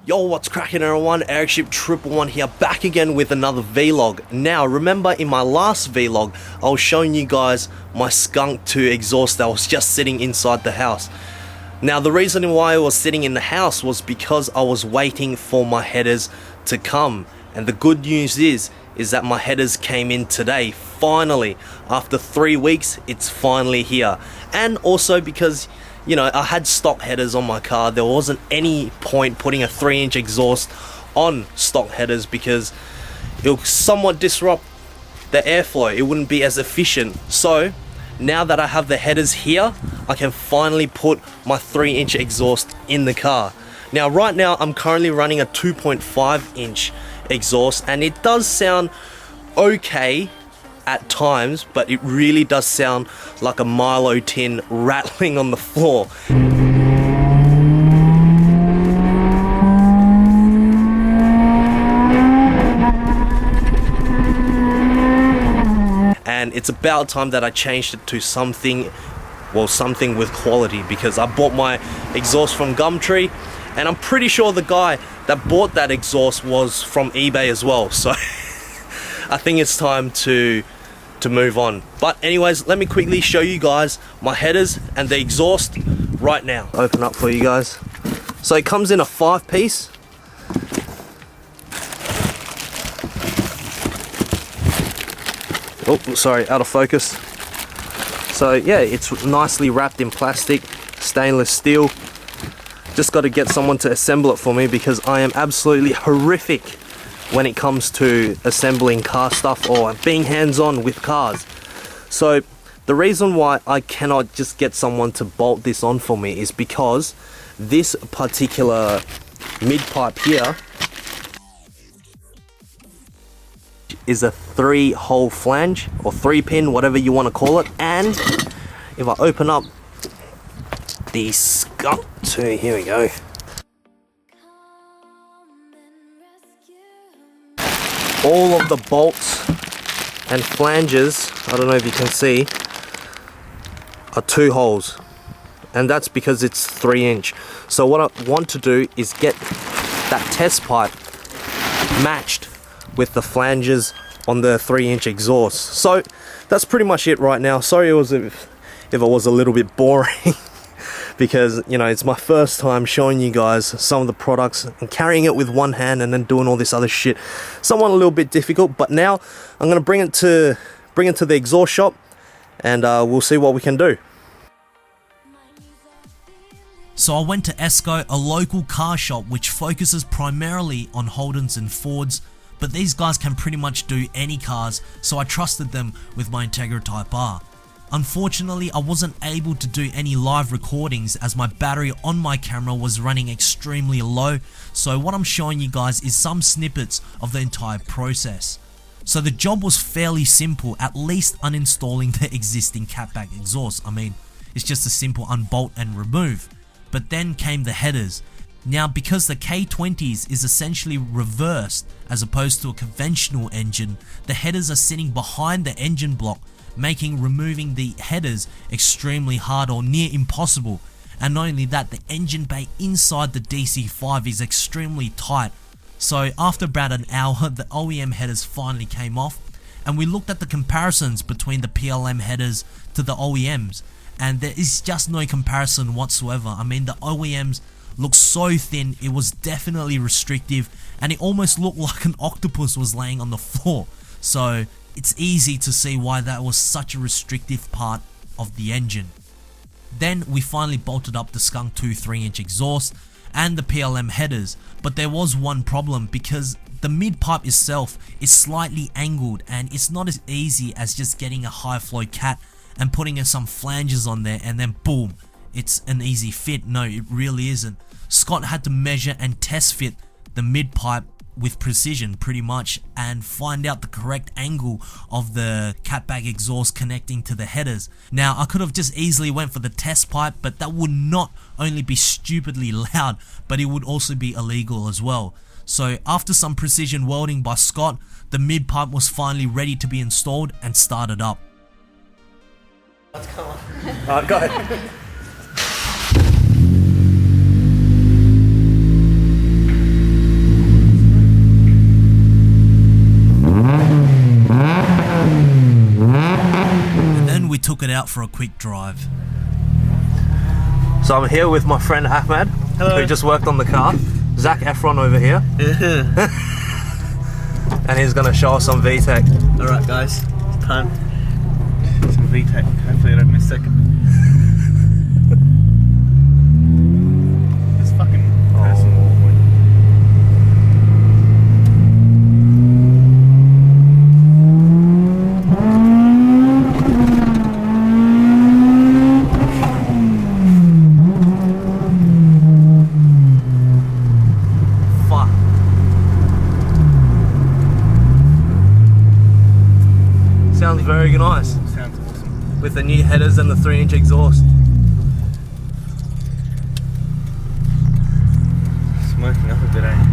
Yo, what's cracking everyone? Ericship 111 here, back again with another vlog. Now, remember in my last vlog, I was showing you guys my Skunk 2 exhaust that was just sitting inside the house. Now, the reason why I was sitting in the house was because I was waiting for my headers to come. And the good news is that my headers came in today, finally. After 3 weeks, it's finally here. And also because, you know, I had stock headers on my car. There wasn't any point putting a 3-inch exhaust on stock headers because it will somewhat disrupt the airflow. It wouldn't be as efficient. So now that I have the headers here, I can finally put my 3-inch exhaust in the car. Now, right now, I'm currently running a 2.5-inch exhaust, and it does sound okay at times, but it really does sound like a Milo tin rattling on the floor. And it's about time that I changed it to something with quality, because I bought my exhaust from Gumtree, and I'm pretty sure the guy that bought that exhaust was from eBay as well. So I think it's time to move on. But anyways, let me quickly show you guys my headers and the exhaust right now. Open up for you guys. So it comes in a 5-piece. Oh, sorry, out of focus. So yeah, it's nicely wrapped in plastic, stainless steel. Just got to get someone to assemble it for me, because I am absolutely horrific when it comes to assembling car stuff or being hands-on with cars. So the reason why I cannot just get someone to bolt this on for me is because this particular mid pipe here is a 3-hole flange, or 3-pin, whatever you want to call it. And if I open up the Skunk 2, here we go. All of the bolts and flanges, I don't know if you can see, are 2 holes, and that's because it's 3-inch. So what I want to do is get that test pipe matched with the flanges on the 3-inch exhaust. So that's pretty much it right now. Sorry if it was a little bit boring because, you know, it's my first time showing you guys some of the products and carrying it with one hand and then doing all this other shit. Somewhat a little bit difficult, but now I'm gonna bring it to the exhaust shop, and we'll see what we can do. So I went to Esco, a local car shop which focuses primarily on Holdens and Fords, but these guys can pretty much do any cars, so I trusted them with my Integra Type R. Unfortunately, I wasn't able to do any live recordings as my battery on my camera was running extremely low, so what I'm showing you guys is some snippets of the entire process. So the job was fairly simple, at least uninstalling the existing Catback exhaust. I mean, it's just a simple unbolt and remove. But then came the headers. Now, because the K20s is essentially reversed as opposed to a conventional engine, the headers are sitting behind the engine block, making removing the headers extremely hard or near impossible. And not only that, the engine bay inside the DC5 is extremely tight. So after about an hour, the OEM headers finally came off, and we looked at the comparisons between the PLM headers to the OEMs, and there is just no comparison whatsoever. I mean, the OEMs look so thin, it was definitely restrictive, and it almost looked like an octopus was laying on the floor. So it's easy to see why that was such a restrictive part of the engine. Then we finally bolted up the Skunk 2 3-inch exhaust and the PLM headers, but there was one problem, because the mid pipe itself is slightly angled, and it's not as easy as just getting a high flow cat and putting in some flanges on there and then boom, it's an easy fit. No, it really isn't. Scott had to measure and test fit the mid pipe with precision pretty much, and find out the correct angle of the Catback exhaust connecting to the headers. Now, I could have just easily went for the test pipe, but that would not only be stupidly loud, but it would also be illegal as well. So after some precision welding by Scott, the mid pipe was finally ready to be installed and started up. Let's come on. Go ahead. took it out for a quick drive. So I'm here with my friend Ahmed, Hello. who just worked on the car. Zac Efron over here. And he's gonna show us some VTEC. Alright guys, it's time. Some VTEC, hopefully I don't miss second. This fucking person. Fuck. Sounds very nice. Sounds awesome. With the new headers and the 3-inch exhaust. Smoking up a bit, eh?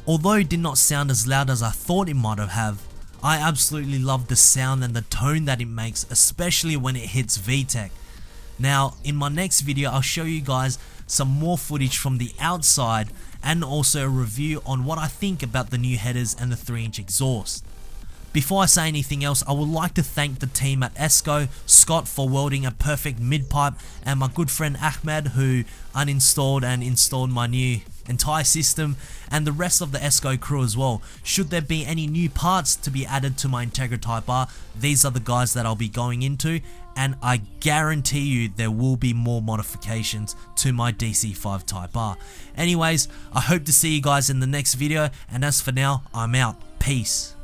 Although it did not sound as loud as I thought it might have, I absolutely love the sound and the tone that it makes, especially when it hits VTEC. Now, in my next video, I'll show you guys some more footage from the outside and also a review on what I think about the new headers and the 3-inch exhaust. Before I say anything else, I would like to thank the team at Esco, Scott for welding a perfect mid-pipe, and my good friend Ahmed who uninstalled and installed my new entire system, and the rest of the Esco crew as well. Should there be any new parts to be added to my Integra Type R, these are the guys that I'll be going into, and I guarantee you there will be more modifications to my DC5 Type R. Anyways, I hope to see you guys in the next video, and as for now, I'm out. Peace.